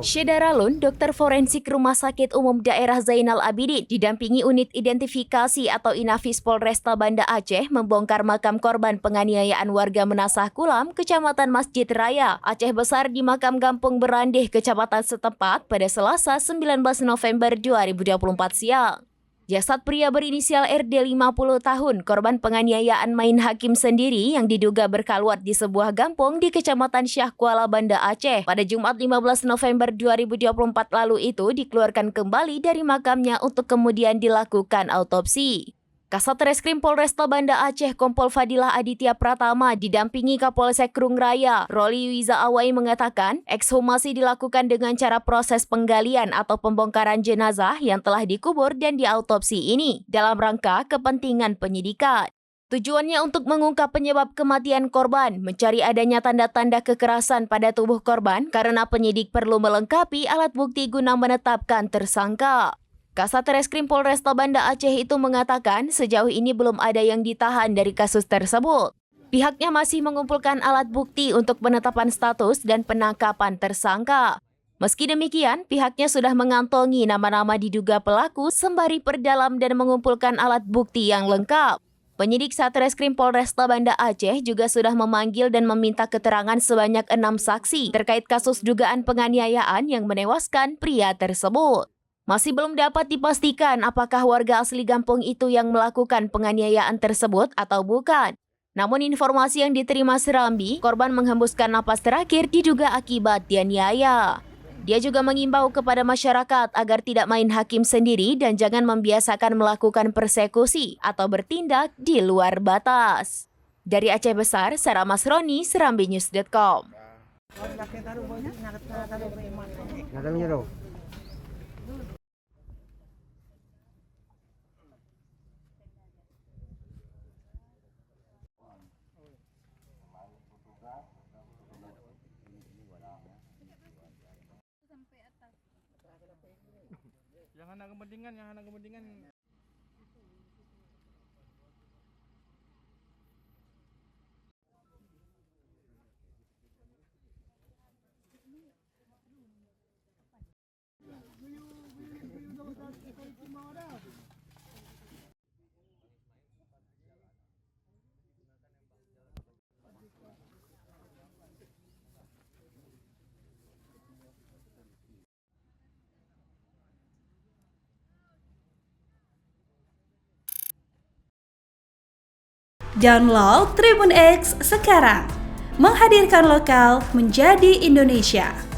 Syederalun, dokter forensik Rumah Sakit Umum Daerah Zainal Abidin, didampingi unit identifikasi atau Inafis Polresta Banda Aceh, membongkar makam korban penganiayaan warga Menasah Kulam, Kecamatan Masjid Raya, Aceh Besar di makam Gampung Berandeh, Kecamatan setempat pada Selasa 19 November 2024 siang. Jasad pria berinisial RD 50 tahun, korban penganiayaan main hakim sendiri yang diduga berkaluat di sebuah gampong di Kecamatan Syah Kuala, Banda Aceh pada Jumat 15 November 2024 lalu itu dikeluarkan kembali dari makamnya untuk kemudian dilakukan autopsi. Kasat Reskrim Polresta Banda Aceh Kompol Fadilah Aditya Pratama didampingi Kapolsek Krung Raya, Roli Wiza Awai mengatakan, ekshumasi dilakukan dengan cara proses penggalian atau pembongkaran jenazah yang telah dikubur dan diautopsi ini dalam rangka kepentingan penyidikan. Tujuannya untuk mengungkap penyebab kematian korban, mencari adanya tanda-tanda kekerasan pada tubuh korban karena penyidik perlu melengkapi alat bukti guna menetapkan tersangka. Kasat Reskrim Polresta Banda Aceh itu mengatakan sejauh ini belum ada yang ditahan dari kasus tersebut. Pihaknya masih mengumpulkan alat bukti untuk penetapan status dan penangkapan tersangka. Meski demikian, pihaknya sudah mengantongi nama-nama diduga pelaku sembari perdalam dan mengumpulkan alat bukti yang lengkap. Penyidik Satreskrim Polresta Banda Aceh juga sudah memanggil dan meminta keterangan sebanyak 6 saksi terkait kasus dugaan penganiayaan yang menewaskan pria tersebut. Masih belum dapat dipastikan apakah warga asli Gampong itu yang melakukan penganiayaan tersebut atau bukan. Namun informasi yang diterima Serambi, korban menghembuskan napas terakhir diduga akibat dianiaya. Dia juga mengimbau kepada masyarakat agar tidak main hakim sendiri dan jangan membiasakan melakukan persekusi atau bertindak di luar batas. Dari Aceh Besar, Sarah Masroni, serambinews.com. Yang anak kepentingan. Download Tribun X sekarang, menghadirkan lokal menjadi Indonesia.